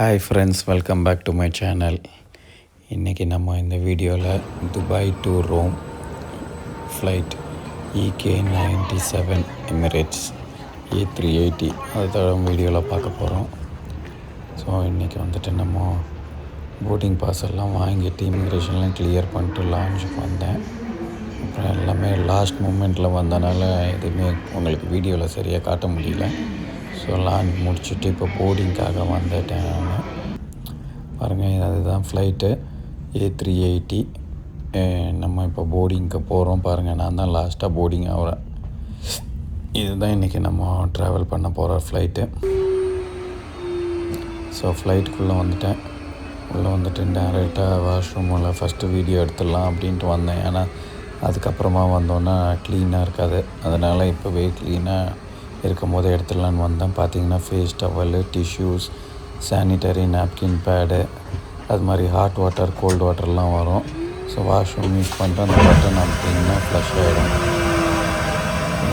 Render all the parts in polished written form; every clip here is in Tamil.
Hi friends, welcome back to my channel. இன்றைக்கி நம்ம இந்த வீடியோவில் Dubai to Rome flight EK97 Emirates A380 அதுதான் வீடியோவில் பார்க்க போகிறோம். ஸோ இன்றைக்கி வந்துட்டு நம்ம போர்டிங் பாஸ் எல்லாம் வாங்கிட்டு இமிக்ரேஷன்லாம் கிளியர் பண்ணிட்டு லான்ச்சுக்கு வந்தேன். அப்புறம் எல்லாமே லாஸ்ட் மூமெண்ட்டில் வந்தனால எதுவுமே உங்களுக்கு வீடியோவில் சரியாக காட்ட முடியல. ஸோ லான்ச் முடிச்சுட்டு இப்போ போர்டிங்காக வந்துட்டேன் நான். பாருங்கள், அதுதான் ஃப்ளைட்டு A380. நம்ம இப்போ போர்டிங்க்கு போகிறோம். பாருங்கள், நான் தான் லாஸ்ட்டாக போர்டிங் ஆகிறேன். இதுதான் இன்றைக்கி நம்ம ட்ராவல் பண்ண போகிற ஃப்ளைட்டு. ஸோ ஃப்ளைட்டுக்குள்ளே வந்துட்டேன். உள்ளே வந்துட்டு டேரெக்டாக வாஷ்ரூமில் ஃபஸ்ட்டு வீடியோ எடுத்துடலாம் அப்படின்ட்டு வந்தேன். ஏன்னா அதுக்கப்புறமா வந்தோன்னா க்ளீனாக இருக்காது. அதனால் இப்போவே க்ளீனாக இருக்கும் போது எடுத்துடலான்னு வந்தேன். பார்த்திங்கன்னா face towel, tissues, sanitary napkin pad, அது மாதிரி ஹாட் வாட்டர், கோல்டு வாட்டர்லாம் வரும். ஸோ வாஷ்ரூம் யூஸ் பண்ணிட்டு அந்த பட்டன் அமுத்திங்கன்னா ஃப்ளஷ் ஆகிடும்.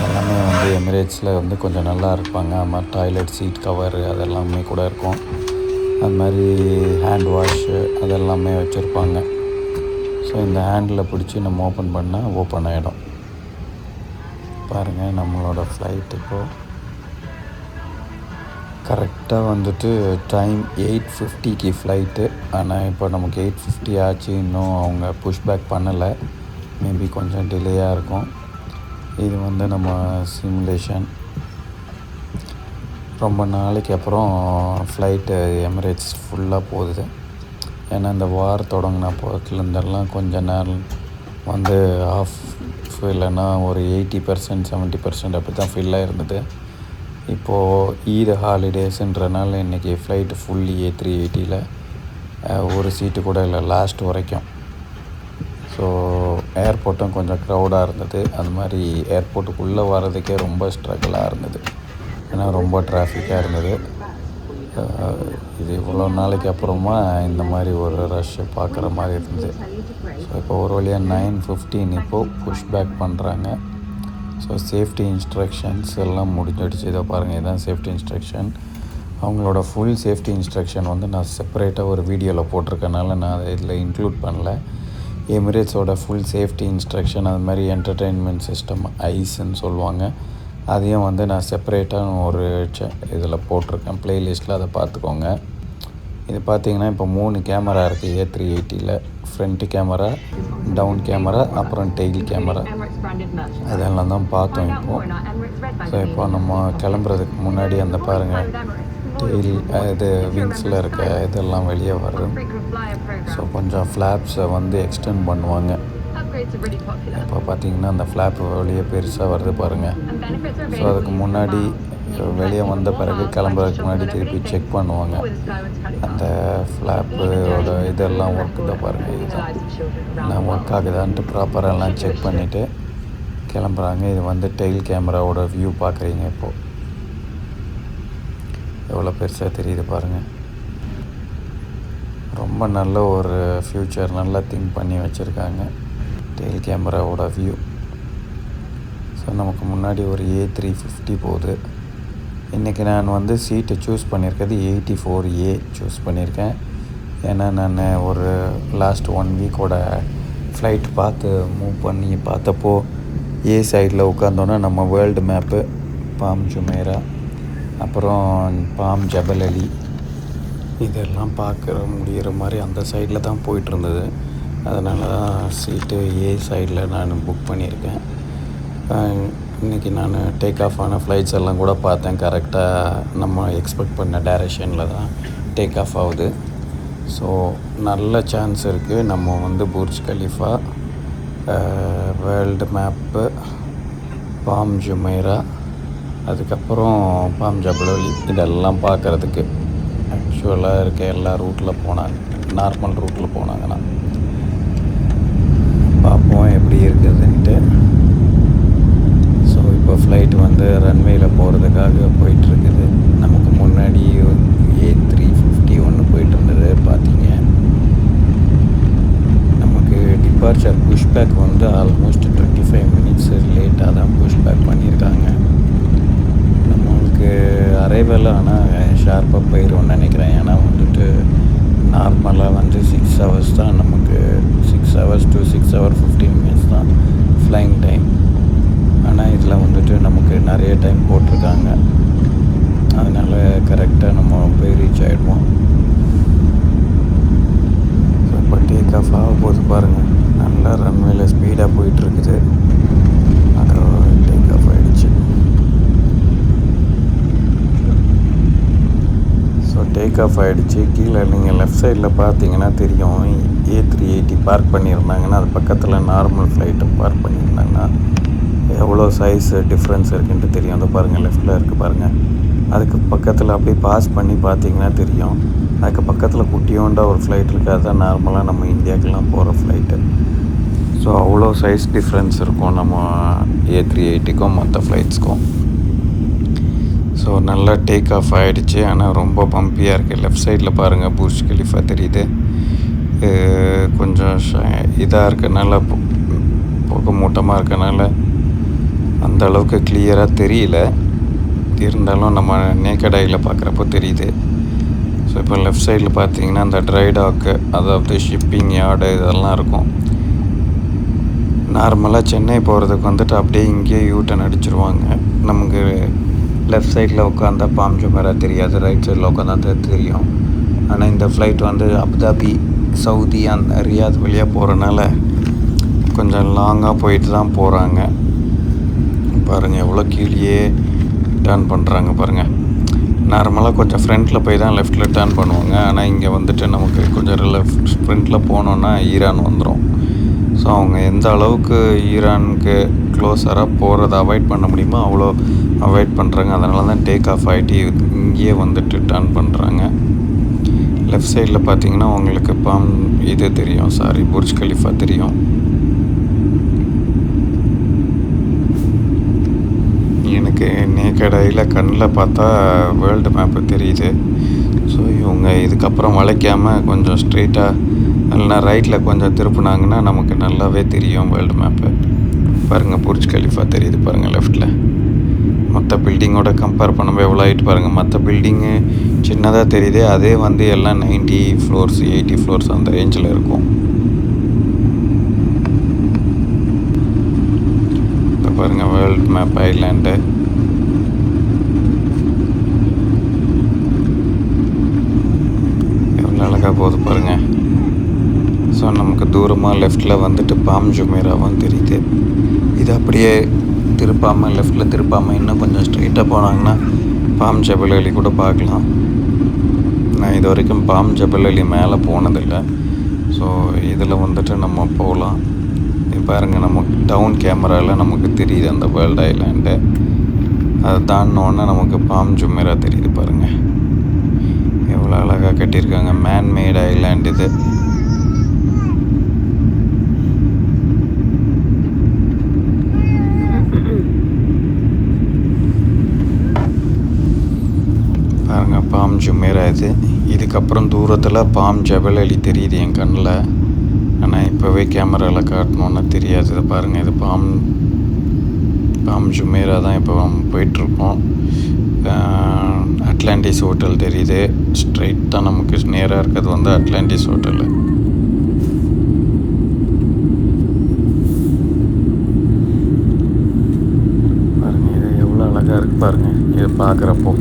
எல்லாமே எமிரேட்ஸில் கொஞ்சம் நல்லா இருப்பாங்க. அது மாதிரி டாய்லெட் சீட் கவரு அதெல்லாமே கூட இருக்கும். அது மாதிரி ஹேண்ட் வாஷு அதெல்லாமே வச்சுருப்பாங்க. ஸோ இந்த ஹேண்டில் பிடிச்சி நம்ம ஓப்பன் பண்ணால் ஓப்பன் ஆகிடும். பாருங்கள், நம்மளோட ஃப்ளைட் இப்போது கரெக்டாக டைம் 8:50க்கு ஃப்ளைட்டு. ஆனால் இப்போ நமக்கு 8:50 ஆச்சு. இன்னும் அவங்க புஷ்பேக் பண்ணலை. மேபி கொஞ்சம் டிலேயாக இருக்கும். இது நம்ம சிமுலேஷன். ரொம்ப நாளைக்கு அப்புறம் ஃப்ளைட்டு எமிரேட்ஸ் ஃபுல்லாக போகுது. ஏன்னா இந்த வார் தொடங்கின போதுலேருந்தெல்லாம் கொஞ்ச நேரம் ஆஃப் இல்லைன்னா ஒரு 80% 70% அப்படி தான் ஃபில்லாக இருந்தது. இப்போது ஈத் ஹாலிடேஸுன்றனால இன்றைக்கி ஃப்ளைட்டு ஃபுல்லி A380யில் ஒரு சீட்டு கூட இல்லை லாஸ்ட் வரைக்கும். ஸோ ஏர்போர்ட்டும் கொஞ்சம் க்ரௌடாக இருந்தது. அது மாதிரி ஏர்போர்ட்டுக்குள்ளே வர்றதுக்கே ரொம்ப ஸ்ட்ரகிளாக இருந்தது. ஏன்னா ரொம்ப டிராஃபிக்காக இருந்தது. இது இவ்வளோ நாளைக்கு அப்புறமா இந்த மாதிரி ஒரு ரஷ்ஷை பார்க்குற மாதிரி இருந்தது. ஸோ இப்போ ஒரு வழியாக 9:15 இப்போது புஷ்பேக் பண்ணுறாங்க. ஸோ சேஃப்டி இன்ஸ்ட்ரக்ஷன்ஸ் எல்லாம் முடிஞ்சிடுச்சு. இதை பாருங்கள், இதுதான் சேஃப்டி இன்ஸ்ட்ரக்ஷன். அவங்களோட ஃபுல் சேஃப்டி இன்ஸ்ட்ரக்ஷன் நான் செப்பரேட்டாக ஒரு வீடியோவில் போட்டிருக்கனால நான் அதை இதில் இன்க்ளூட் பண்ணல. எமிரேட்ஸோட ஃபுல் சேஃப்டி இன்ஸ்ட்ரக்ஷன், அது மாதிரி என்டர்டெயின்மெண்ட் சிஸ்டம் ஐஸ்ன்னு சொல்லுவாங்க, அதையும் நான் செப்பரேட்டாக ஒரு இதில் போட்டிருக்கேன் ப்ளேலிஸ்ட்டில். அதை பார்த்துக்கோங்க. இது பார்த்திங்கன்னா இப்போ 3 கேமரா இருக்குது A380யில். ஃப்ரண்ட் கேமரா, டவுன் கேமரா, அப்புறம் டெயில் கேமரா. அதெல்லாம் தான் பார்த்தோம் இப்போது. ஸோ இப்போ நம்ம கிளம்புறதுக்கு முன்னாடி அந்த பாருங்கள், டெயில் இது விங்ஸில் இருக்க இதெல்லாம் வெளியே வரும். ஸோ கொஞ்சம் ஃப்ளாப்ஸை எக்ஸ்டெண்ட் பண்ணுவாங்க. இப்போ பார்த்திங்கன்னா அந்த ஃப்ளாப் வெளியே பெருசாக வருது பாருங்கள். ஸோ அதுக்கு முன்னாடி வெளியே வந்த பிறகு கிளம்புறதுக்கு முன்னாடி திருப்பி செக் பண்ணுவாங்க. அந்த ஃப்ளாப்போட இதெல்லாம் ஒர்க்கு தான் பாருங்கள். இதுதான் நான் ஒர்க் ஆகுதான்ட்டு ப்ராப்பராக செக் பண்ணிவிட்டு கிளம்புறாங்க. இது டெயில் கேமராவோட வியூ பார்க்குறீங்க. இப்போது எவ்வளோ பெருசாக தெரியுது பாருங்கள். ரொம்ப நல்ல ஒரு ஃப்யூச்சர் நல்லா திங்க் பண்ணி வச்சுருக்காங்க டெயில் கேமராவோட வியூ. ஸோ நமக்கு முன்னாடி ஒரு A350 போகுது. இன்றைக்கி நான் சீட்டை சூஸ் பண்ணியிருக்கிறது 84A சூஸ் பண்ணியிருக்கேன். ஏன்னா நான் ஒரு லாஸ்ட் 1 வீக்கோட ஃப்ளைட் பார்த்து மூவ் பண்ணி பார்த்தப்போ ஏ சைடில் உட்காந்தோன்னா நம்ம வேர்ல்டு மேப்பு, பாம் ஜுமேரா, அப்புறம் பாம் ஜபல் அலி இதெல்லாம் பார்க்குற முடிகிற மாதிரி அந்த சைடில் தான் போயிட்டுருந்தது. அதனால தான் சீட்டு ஏ சைடில் நான் புக் பண்ணியிருக்கேன். இன்றைக்கி நான் டேக் ஆஃப் ஆன ஃப்ளைட்ஸ் எல்லாம் கூட பார்த்தேன். கரெக்டாக நம்ம எக்ஸ்பெக்ட் பண்ண டைரெக்ஷனில் தான் டேக் ஆஃப் ஆகுது. ஸோ நல்ல சான்ஸ் இருக்குது நம்ம Burj Khalifa, world map, Palm Jumeirah, அதுக்கப்புறம் பாம் ஜபல் அலி இதெல்லாம் பார்க்குறதுக்கு. ஆக்சுவலாக இருக்க எல்லா ரூட்டில் போனாங்க, நார்மல் ரூட்டில் போனாங்கன்னா பார்ப்போம் எப்படி இருக்குதுன்ட்டு. ஸோ இப்போ ஃப்ளைட் ரன்வேயில் போகிறதுக்காக போயிட்டுருக்குது. நமக்கு முன்னாடி A350 ஒன்று போயிட்டுருந்தது பார்த்தீங்க. நமக்கு டிபார்ச்சர் புஷ்பேக் ஆல்மோஸ்ட் 25 மினிட்ஸ் லேட்டாக தான் புஷ்பேக் பண்ணியிருக்காங்க. நம்மளுக்கு அரைவேல ஆனால் ஷார்ப்பாக போயிடும்னு நினைக்கிறேன். ஏன்னா நார்மலாக வந்து 6 ஹவர்ஸ் தான் நமக்கு, 6 ஹவர்ஸ் to 6 hour 15 minutes தான் ஃப்ளைங் டைம். ஆனால் இதில் வந்துட்டு நமக்கு நிறைய டைம் போட்டிருக்காங்க, அதனால் கரெக்டாக நம்ம போய் ரீச் ஆகிடுவோம். ஸோ இப்போ டேக் ஆஃப் ஆக போது பாருங்கள், நல்லா ரன்வேல ஸ்பீடாக போயிட்டுருக்குது. அது டேக் ஆஃப் ஆகிடுச்சு. ஸோ டேக் ஆஃப் ஆகிடுச்சு. கீழே நீங்கள் லெஃப்ட் சைடில் பார்த்தீங்கன்னா தெரியும், A380 பார்க் பண்ணியிருந்தாங்கன்னா அது பக்கத்தில் நார்மல் ஃப்ளைட்டு பார்க் பண்ணியிருந்தாங்கன்னா எவ்வளோ சைஸ் டிஃப்ரென்ஸ் இருக்குன்ட்டு தெரியும். அதை பாருங்கள், லெஃப்ட்டில் இருக்குது பாருங்கள். அதுக்கு பக்கத்தில் அப்படியே பாஸ் பண்ணி பார்த்தீங்கன்னா தெரியும், அதுக்கு பக்கத்தில் குட்டியோண்டா ஒரு ஃப்ளைட் இருக்குது. அதுதான் நார்மலாக நம்ம இந்தியாவுக்கெல்லாம் போகிற ஃப்ளைட்டு. ஸோ அவ்வளோ சைஸ் டிஃப்ரென்ஸ் இருக்கும் நம்ம A380க்கும் மற்ற ஃப்ளைட்ஸ்க்கும். ஸோ நல்லா டேக் ஆஃப் ஆகிடுச்சு. ஆனால் ரொம்ப பம்பியாக இருக்குது. லெஃப்ட் சைடில் பாருங்கள், புர்ஜ் கலிஃபா தெரியுது. கொஞ்சம் இதாக இருக்கனால, புகை மூட்டமாக இருக்கனால அந்த அளவுக்கு கிளியராக தெரியல. இருந்தாலும் நம்ம நேக்கட் ஐயில் பார்க்குறப்போ தெரியுது. ஸோ இப்போ லெஃப்ட் சைடில் பார்த்தீங்கன்னா அந்த ட்ரை டாக்கு, அதாவது ஷிப்பிங் யார்டு இதெல்லாம் இருக்கும். நார்மலாக சென்னை போகிறதுக்கு வந்துட்டு அப்படியே இங்கேயே யூட்டன் அடிச்சிருவாங்க. நமக்கு லெஃப்ட் சைடில் உட்காந்தா பாம் ஜுமேரா தெரியாது, ரைட் சைடில் உட்காந்தா தெரியும். ஆனால் இந்த ஃப்ளைட் வந்து அபுதாபி, சவுதி, அந்த ரியாத் வழியாக போகிறனால கொஞ்சம் லாங்காக போயிட்டு தான் போகிறாங்க. பாருங்கள் எவ்வளோ கீழே டர்ன் பண்ணுறாங்க பாருங்கள். நார்மலாக கொஞ்சம் ஃப்ரண்ட்டில் போய் தான் லெஃப்ட்டில் டர்ன் பண்ணுவாங்க. ஆனால் இங்கே வந்துட்டு நமக்கு கொஞ்சம் ஃப்ரண்ட்டில் போனோன்னா ஈரான் வந்துடும். ஸோ அவங்க எந்த அளவுக்கு ஈரானுக்கு க்ளோஸராக போகிறத அவாய்ட் பண்ண முடியுமோ அவ்வளோ அவாய்ட் பண்ணுறாங்க. அதனால தான் டேக் ஆஃப் ஆகிட்டு இங்கேயே வந்துட்டு டர்ன் பண்ணுறாங்க. லெஃப்ட் சைடில் பார்த்தீங்கன்னா உங்களுக்கு இது தெரியும், புர்ஜ் கலிஃபா தெரியும். எனக்கு நேக்கட் ஐயில் கண்ணில் பார்த்தா வேர்ல்டு மேப்பு தெரியுது. ஸோ இவங்க இதுக்கப்புறம் வளைக்காமல் கொஞ்சம் ஸ்ட்ரெயிட்டாக இல்லைனா ரைட்டில் கொஞ்சம் திருப்பினாங்கன்னா நமக்கு நல்லாவே தெரியும் வேர்ல்டு மேப்பு. பாருங்கள், புர்ஜ் கலிஃபா தெரியுது பாருங்கள் லெஃப்ட்டில். மற்ற பில்டிங்கோட கம்பேர் பண்ணும்போது எவ்வளோ ஹைட் பாருங்கள். மற்ற பில்டிங்கு சின்னதாக தெரியுது, அதே வந்து எல்லாம் 90 floors 80 floors அந்த ரேஞ்சில் இருக்கும். இப்போ பாருங்கள் வேர்ல்டு மேப் ஐலாண்டு. எவ்வளோ அழகாக போகுது பாருங்கள். ஸோ நமக்கு தூரமாக லெஃப்ட்டில் வந்துட்டு பாம் ஜுமேராவும் தெரியுது. இது அப்படியே திருப்பாமல், லெஃப்ட்டில் திருப்பாமல் இன்னும் கொஞ்சம் ஸ்ட்ரெயிட்டாக போனாங்கன்னா பாம் ஜபல் அலி கூட பார்க்கலாம். நான் இது வரைக்கும் பாம் ஜபல் அலி மேலே போனதில்லை. ஸோ இதில் வந்துட்டு நம்ம போகலாம். பாருங்கள், நமக்கு டவுன் கேமராவில் நமக்கு தெரியுது அந்த வேர்ல்டு ஐலாண்டு. அதை தாண்டினோன்னா நமக்கு பாம் ஜுமேரா தெரியுது பாருங்கள். எவ்வளோ அழகாக கட்டியிருக்காங்க. மேன்மேட் ஐலாண்ட் இது. பாருங்கள், பாம் ஜுமேரா இது. இதுக்கப்புறம் தூரத்தில் பாம் ஜபல் அலி தெரியுது என் கண்ணில். ஆனால் இப்போவே கேமராவில் காட்டணுன்னா தெரியாது. இதை பாருங்கள், இது பாம் ஜுமேரா தான் இப்போ போயிட்டுருக்கோம். அட்லாண்டிஸ் ஹோட்டல் தெரியுது. ஸ்ட்ரைட்டாக நமக்கு நேராக இருக்கிறது வந்து அட்லாண்டிஸ் ஹோட்டலு. பாருங்கள், இது எவ்வளோ அழகாக இருக்குது பாருங்கள். இது பார்க்குறப்போ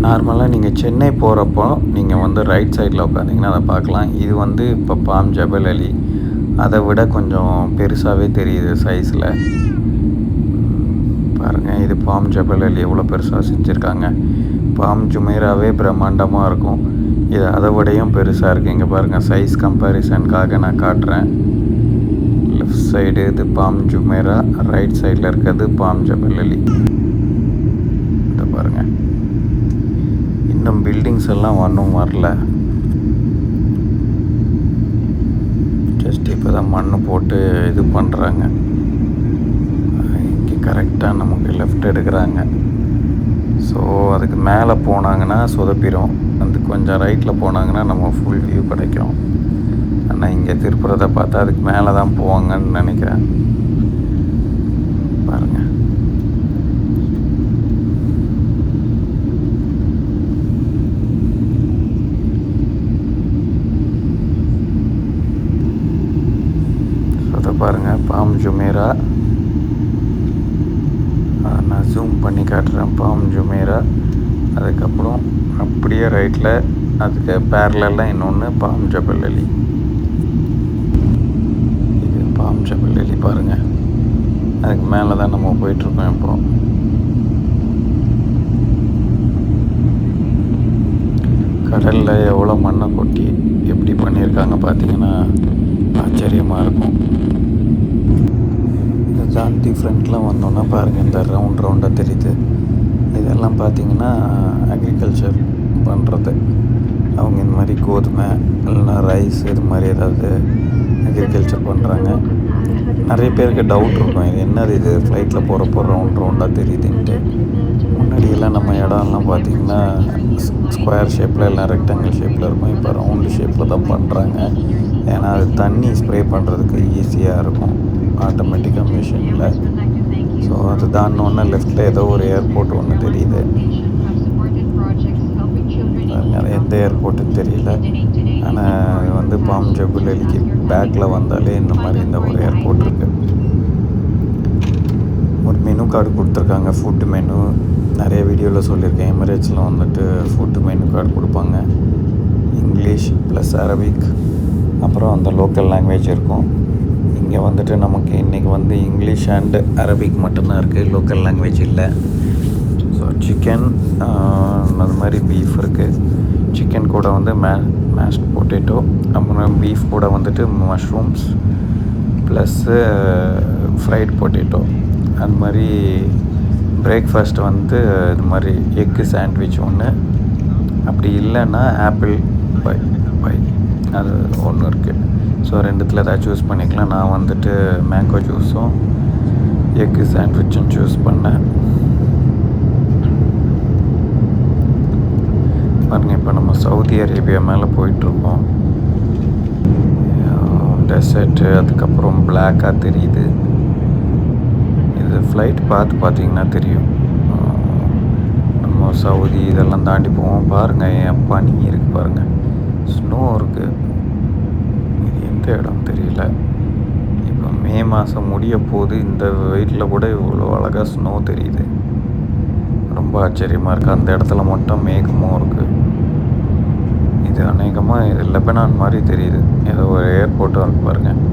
நார்மலாக நீங்கள் சென்னை போகிறப்போ நீங்கள் வந்து ரைட் சைடில் உட்காந்திங்கன்னா அதை பார்க்கலாம். இது வந்து இப்போ பாம் ஜபல் அலி, அதை விட கொஞ்சம் பெருசாகவே தெரியுது சைஸில். பாருங்கள், இது பாம் ஜபல் அலி எவ்வளோ பெருசாக செஞ்சுருக்காங்க. பாம் ஜுமேராவே பிரம்மாண்டமாக இருக்கும். இது அதை விடையும் பெருசாக இருக்குது. இங்கே பாருங்கள், சைஸ் கம்பேரிசனுக்காக நான் காட்டுறேன். லெஃப்ட் சைடு இது பாம் ஜுமேரா, ரைட் சைடில் இருக்கிறது பாம் ஜபல் அலி. இதை பாருங்கள், இன்னும் பில்டிங்ஸ் எல்லாம் ஒன்றும் வரல. ஜஸ்ட் இப்போ தான் மண் போட்டு இது பண்ணுறாங்க. இங்கே கரெக்டாக நமக்கு லெஃப்ட் எடுக்கிறாங்க. ஸோ அதுக்கு மேலே போனாங்கன்னா சொதப்பிடும். அந்த கொஞ்சம் ரைட்டில் போனாங்கன்னா நம்ம ஃபுல் வியூ கிடைக்கும். ஆனால் இங்கே திருப்புறதை பார்த்தா அதுக்கு மேலே தான் போவாங்கன்னு நினைக்கிறேன். பாருங்கள், ஜூம் பண்ணி காட்டுறேன். பாம் ஜுமேரா, அதுக்கப்புறம் அப்படியே ரைட்டில் அதுக்கு பேரலாக இன்னொன்று பாம் ஜபல் அலி. இது பாம் ஜபல் அலி பாருங்கள். அதுக்கு மேலே தான் நம்ம போயிட்டுருக்கோம். இப்போ கடலில் எவ்வளோ மண்ணை கொட்டி எப்படி பண்ணியிருக்காங்க பார்த்தீங்கன்னா ஆச்சரியமாக இருக்கும். இந்த காந்தி ஃப்ரண்ட்லாம் வந்தோன்னா பாருங்கள், இந்த ரவுண்டாக தெரியுது. இதெல்லாம் பார்த்திங்கன்னா அக்ரிகல்ச்சர் பண்ணுறது. அவங்க இந்த மாதிரி கோதுமை இல்லைன்னா ரைஸ் இது மாதிரி ஏதாவது அக்ரிகல்ச்சர் பண்ணுறாங்க. நிறைய பேருக்கு டவுட் இருக்கும், இது என்னது இது ஃப்ளைட்டில் போகிறப்போ ரவுண்டாக தெரியுதுன்ட்டு. முன்னாடியெல்லாம் நம்ம இடம்லாம் பார்த்திங்கன்னா ஸ்கொயர் ஷேப்பில் இல்லை ரெக்டாங்கிள் ஷேப்பில் இருக்கும். இப்போ ரவுண்டு ஷேப்பில் தான் பண்ணுறாங்க. ஏன்னா அது தண்ணி ஸ்ப்ரே பண்ணுறதுக்கு ஈஸியாக இருக்கும் ஆட்டோமேட்டிக்காக மிஷினில். ஸோ அது தாண்டோன்னே லெஃப்ட்டில் ஏதோ ஒரு ஏர்போர்ட் ஒன்று தெரியுது. அது எந்த ஏர்போர்ட்டுன்னு தெரியல. ஆனால் வந்து பாம் ஜபல் அலிக்கு பேக்கில் வந்தாலே இந்த மாதிரி இந்த ஒரு ஏர்போர்ட் இருக்குது. ஒரு மெனு கார்டு கொடுத்துருக்காங்க, ஃபுட்டு மெனு. நிறைய வீடியோவில் சொல்லியிருக்கேன், எமிரேட்ஸில் வந்துட்டு ஃபுட்டு மெனு கார்டு கொடுப்பாங்க. இங்கிலீஷ் ப்ளஸ் அரபிக், அப்புறம் அந்த லோக்கல் லாங்குவேஜ் இருக்கும். இங்கே வந்துட்டு நமக்கு இன்றைக்கி வந்து இங்கிலீஷ் அண்டு அரபிக் மட்டும்தான் இருக்குது, லோக்கல் லாங்குவேஜ் இல்லை. ஸோ சிக்கன் அது மாதிரி பீஃப் இருக்குது. சிக்கன் கூட வந்து மேஷ்ட் பொட்டேட்டோ, அப்புறம் பீஃப் கூட வந்துட்டு மஷ்ரூம்ஸ் ப்ளஸ்ஸு ஃப்ரைட் பொட்டேட்டோ. அது மாதிரி பிரேக்ஃபாஸ்ட் வந்து இது மாதிரி எக்கு சாண்ட்விச் ஒன்று, அப்படி இல்லைன்னா ஆப்பிள் பை அது ஒன்று இருக்குது. ஸோ ரெண்டுத்தில் ஏதாவது சூஸ் பண்ணிக்கலாம். நான் வந்துட்டு மேங்கோ ஜூஸும் எக்கு சாண்ட்விச்சும் சூஸ் பண்ணேன். பாருங்கள், இப்போ நம்ம சவுதி அரேபியா மேலே போயிட்டுருக்கோம். டெசர்ட்டு அதுக்கப்புறம் பிளாக்காக தெரியுது. இது ஃப்ளைட் பார்த்தீங்கன்னா தெரியும். நம்ம சவுதி இதெல்லாம் தாண்டி போவோம். பாருங்கள், என் பனி இருக்குது பாருங்கள், ஸ்னோ இருக்குது. இது எந்த இடம் தெரியல. இப்போ மே மாதம் முடிய போது இந்த வெயிட்டில் கூட இவ்வளோ அழகாக ஸ்னோ தெரியுது. ரொம்ப ஆச்சரியமாக இருக்குது. அந்த இடத்துல மட்டும் மேகமும் இருக்குது. இது அநேகமாக இது லெபனான் மாதிரி தெரியுது. ஏதோ ஒரு ஏர்போர்ட்டும் இருக்குது பாருங்கள்.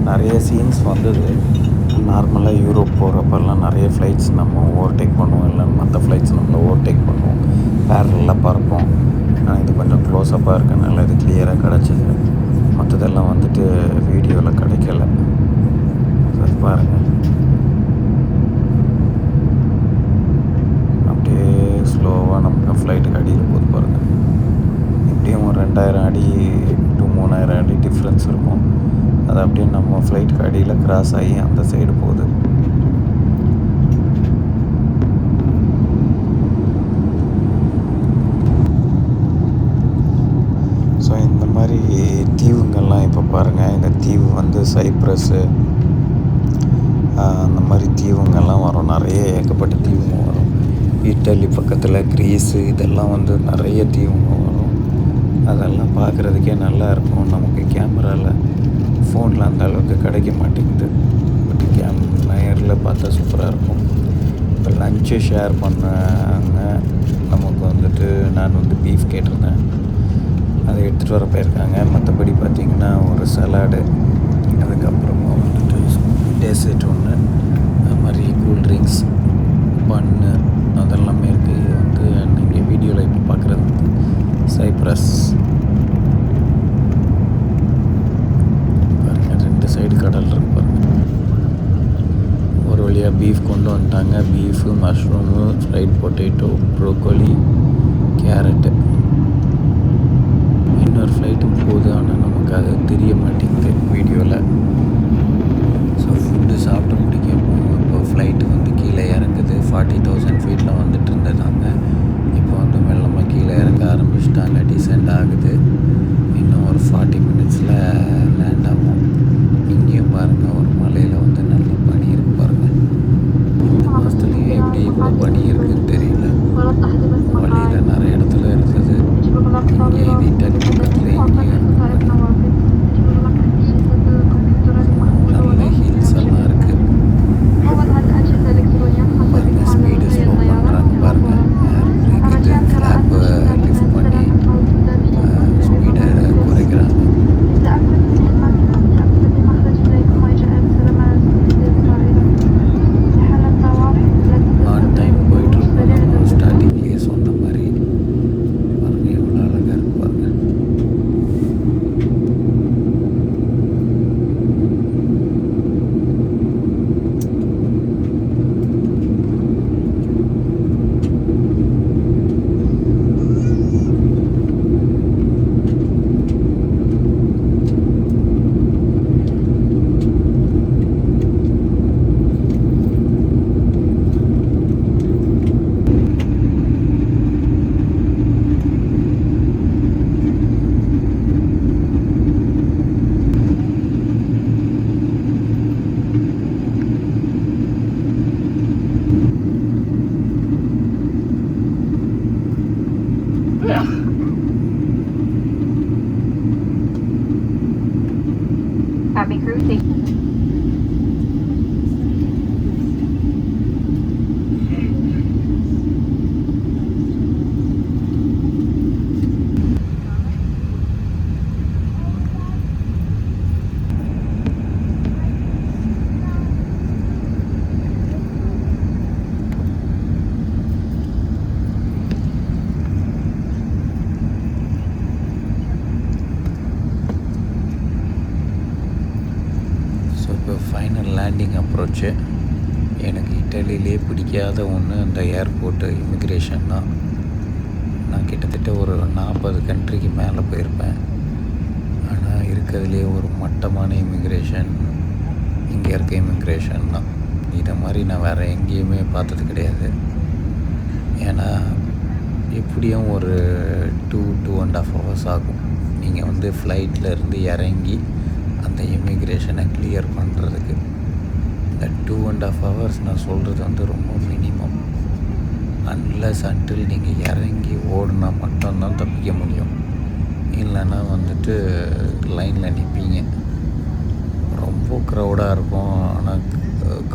நிறைய சீன்ஸ் வந்தது. நார்மலாக யூரோப் போகிறப்பெல்லாம் நிறைய ஃப்ளைட்ஸ் நம்ம ஓவர்டேக் பண்ணுவோம், இல்லை மற்ற ஃப்ளைட்ஸ் நம்மளை ஓவர்டேக் பண்ணுவோம், பேரலாக பறப்போம். ஆனால் இது கொஞ்சம் க்ளோஸ்அப்பாக இருக்கனால இது கிளியராக கிடச்சிது. மற்றதெல்லாம் வந்துட்டு வீடியோவில் கிடைக்கல. அது பாருங்கள், அப்படியே ஸ்லோவாக நமக்கு ஃப்ளைட்டுக்கு அடியில் போகுது பாருங்கள். இப்படியும் ஒரு 2000 அடி டு 3000 அடி டிஃப்ரென்ஸ் இருக்கும். அது அப்படியே நம்ம ஃப்ளைட்டுக்கு அடியில் கிராஸ் ஆகி அந்த சைடு போகுது. ஸோ இந்த மாதிரி தீவுங்கள்லாம் இப்போ பாருங்கள், இந்த தீவு வந்து சைப்ரஸ்ஸு அந்த மாதிரி தீவுங்கள்லாம் வரும். நிறைய ஏகப்பட்ட தீவுங்க வரும். இட்டலி பக்கத்தில் கிரீஸு இதெல்லாம் வந்து நிறைய தீவுங்க வரும். அதெல்லாம் பார்க்குறதுக்கே நல்லா இருக்கும். நமக்கு கேமராவில் ஃபோனில் அந்த அளவுக்கு கிடைக்க மாட்டேங்குது. பட் நேரில் பார்த்தா சூப்பராக இருக்கும். லஞ்சு ஷேர் பண்ணாங்க. நமக்கு வந்துட்டு நான் வந்து பீஃப் கேட்டிருந்தேன், அதை எடுத்துகிட்டு வர போயிருக்காங்க. மற்றபடி பார்த்திங்கன்னா ஒரு சலாடு, அதுக்கப்புறமா வந்துட்டு டெசர்ட் ஒன்று, அது மாதிரி கூல்ட்ரிங்க்ஸ், பன்னு அதெல்லாமே இருக்குது. இது வந்து நீங்கள் வீடியோவில் இப்போ பார்க்குறது சைப்ரஸ் பாருங்கள், 2 சைடு கடல் இருக்கு பாருங்கள். ஒரு வழியாக பீஃப் கொண்டு வந்துட்டாங்க. Beef, mushroom, fried potato, broccoli, carrot. இன்னொரு ஃப்ளைட்டும் போகுது, ஆனால் நமக்கு அது தெரிய மாட்டேங்குது வீடியோவில். ஸோ ஃபுட்டு சாப்பிட்டு முடிக்கப்போ இப்போ ஃப்ளைட்டு வந்து கீழே இறங்குது. 40,000 ஃபீட்டில் வந்துட்டு இருந்ததாங்க. இப்போ வந்து மெல்லமாக கீழே இறங்க ஆரம்பிச்சிட்டாங்க. டிசெண்ட் ஆகுது. இன்னும் ஒரு 40 மினிட்ஸில் லேண்ட் ஆகும். இங்கேயும் பாருங்கள், ஒரு மலையில் வந்து நல்ல பனி இருக்கு பாருங்கள். இந்த மாதத்துலேயும் எப்படி இவ்வளோ பனி இருக்குதுன்னு தெரியல. வழியில் நிறைய இடத்துல இருந்தது. இங்கே இது இட்டாலி பக்கத்தில் இங்கேயும் நல்ல ஹில்ஸ் எல்லாம் இருக்குது பாருங்கள். ஸ்பீடு ஸ்லோ பண்ணுறாங்க பாருங்கள். ஏர் பிரேக் இது ஃப்ளாப்பு லிஃப்ட் பண்ணி ஸ்பீடை குறைக்கிறாங்க. ஆன் டைம் போயிட்டுருக்கோம். நம்ம ஸ்டார்டிங்லேயே சொன்ன மாதிரி பாருங்கள், எவ்வளோ அழகாக இருக்கு பாருங்கள். Happy cruising. Final landing approach. எனக்கு இட்டாலியிலே பிடிக்காத ஒன்று அந்த ஏர்போர்ட்டு இமிக்ரேஷன் தான். நான் கிட்டத்தட்ட ஒரு 40 கண்ட்ரிக்கு மேலே போயிருப்பேன். ஆனால் இருக்கிறதுலே ஒரு மட்டமான இமிக்ரேஷன் இங்கே இருக்க இமிக்ரேஷன் தான். இதை மாதிரி நான் வேறு எங்கேயுமே பார்த்தது கிடையாது. ஏன்னா எப்படியும் ஒரு 2.5 hours ஆகும் நீங்கள் வந்து ஃப்ளைட்டில் இருந்து இறங்கி அந்த இமிக்ரேஷனை கிளியர் பண்ணுறதுக்கு. இந்த 2.5 hours நான் சொல்கிறது வந்து ரொம்ப மினிமம். அன்லஸ் அன்டில் நீங்கள் இறங்கி ஓடினா மட்டும்தான் தப்பிக்க முடியும். இல்லைன்னா வந்துட்டு லைனில் நிற்பீங்க. ரொம்ப க்ரௌடாக இருக்கும். ஆனால்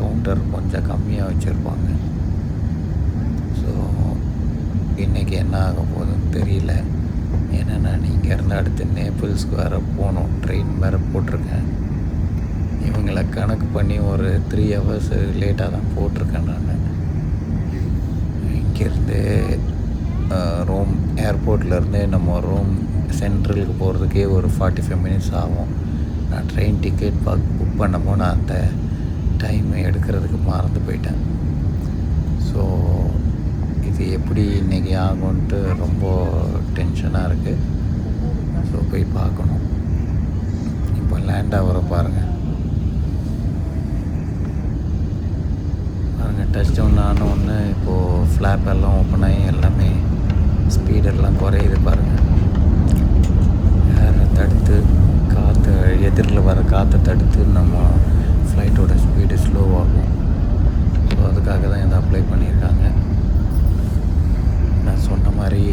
கவுண்டர் கொஞ்சம் கம்மியாக வச்சுருப்பாங்க. ஸோ இன்றைக்கி என்ன ஆக போகுதுன்னு தெரியல. ஏன்னா நான் இங்கேருந்து அடுத்து நேபிள்ஸ்க்கு வேறு போகணும். ட்ரெயின் வேறு போட்டிருக்கேன். இவங்களை கணக்கு பண்ணி ஒரு 3 hours லேட்டாக தான் போட்டிருக்கேன். நான் இங்கேருந்து ரோம் ஏர்போர்ட்லேருந்தே நம்ம ரோம் சென்ட்ரலுக்கு போகிறதுக்கே ஒரு 45 minutes ஆகும். நான் ட்ரெயின் டிக்கெட் புக் பண்ணப்போ நான் அந்த டைம் எடுக்கிறதுக்கு மறந்து போயிட்டேன். ஸோ இது எப்படி இன்றைக்கி ஆகும்ன்ட்டு ரொம்ப டென்ஷனாக இருக்குது. ஸோ போய் பார்க்கணும். இப்போ லேண்ட் ஆகிற பாருங்கள் டச் டவுன் ஆன ஒன்று இப்போது ஃப்ளாப் எல்லாம் ஓப்பன் ஆகி எல்லாமே ஸ்பீடெல்லாம் குறையுது பாருங்கள். ஏரை தடுத்து காற்று எதிரில் வர காற்றை தடுத்து நம்ம ஃப்ளைட்டோட ஸ்பீடு ஸ்லோவாகும். ஸோ அதுக்காக தான் இதை அப்ளை பண்ணியிருக்காங்க. நான் சொன்ன மாதிரி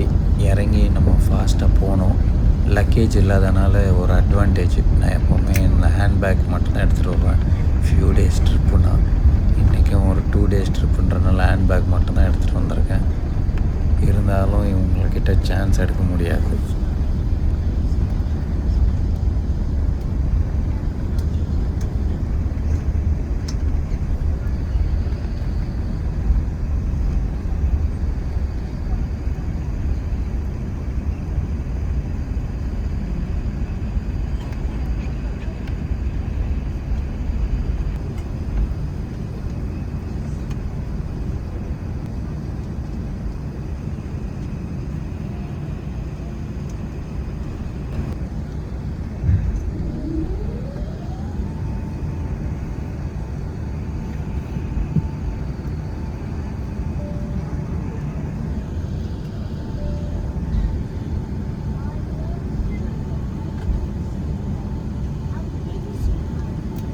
இறங்கி நம்ம ஃபாஸ்ட்டாக போகணும். லக்கேஜ் இல்லாதனால ஒரு அட்வான்டேஜ். நான் எப்போவுமே இந்த ஹேண்ட்பேக் மட்டும்தான் எடுத்துகிட்டு வருவேன். ஃபியூ டேஸ் ட்ரிப்புனா, இன்றைக்கும் ஒரு 2 days ட்ரிப்புன்றனால ஹேண்ட்பேக் மட்டும்தான் எடுத்துகிட்டு வந்திருக்கேன். இருந்தாலும் இவங்கக்கிட்ட சான்ஸ் எடுக்க முடியாது.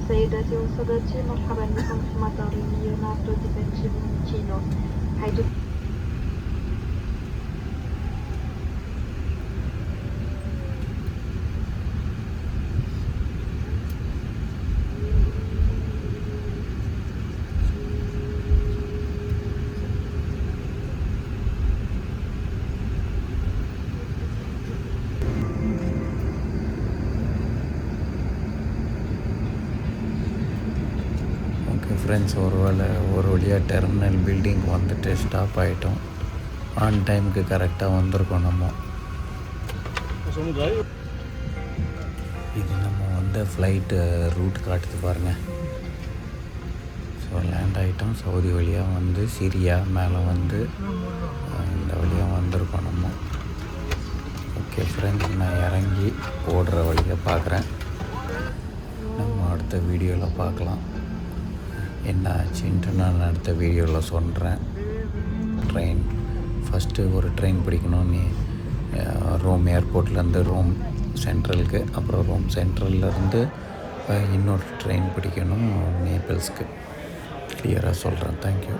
سيداتي وسادتي، مرحبا بكم في مطار ليوناردو دي فينشي فيوميتشينو، حيث ஃப்ரெண்ட்ஸ், ஒரு வழியாக டெர்மினல் பில்டிங் வந்துட்டு ஸ்டாப் ஆகிட்டோம். ஆன் டைமுக்கு கரெக்டாக வந்திருக்கோம். நம்ம இது நம்ம வந்து ஃப்ளைட்டு ரூட் காட்டுது பாருங்கள். ஸோ லேண்ட் ஆகிட்டோம். சவுதி வழியாக வந்து சிரியா மேலே வந்து இந்த வழியாக வந்திருக்கோம் நம்ம. ஓகே ஃப்ரெண்ட்ஸ், நான் இறங்கி ஓடுற வழியை பார்க்குறேன். நம்ம அடுத்த வீடியோவில் பார்க்கலாம். என்ன ஆச்சுன்ட்டு நான் அடுத்த வீடியோவில் சொல்கிறேன். ஃபஸ்ட்டு ஒரு ட்ரெயின் பிடிக்கணும். ரோம் ஏர்போர்ட்லேருந்து ரோம் சென்ட்ரலுக்கு, அப்புறம் ரோம் சென்ட்ரல்லேருந்து இன்னொரு ட்ரெயின் பிடிக்கணும் நேபிள்ஸ்க்கு. கிளியராக சொல்கிறேன். தேங்க்யூ.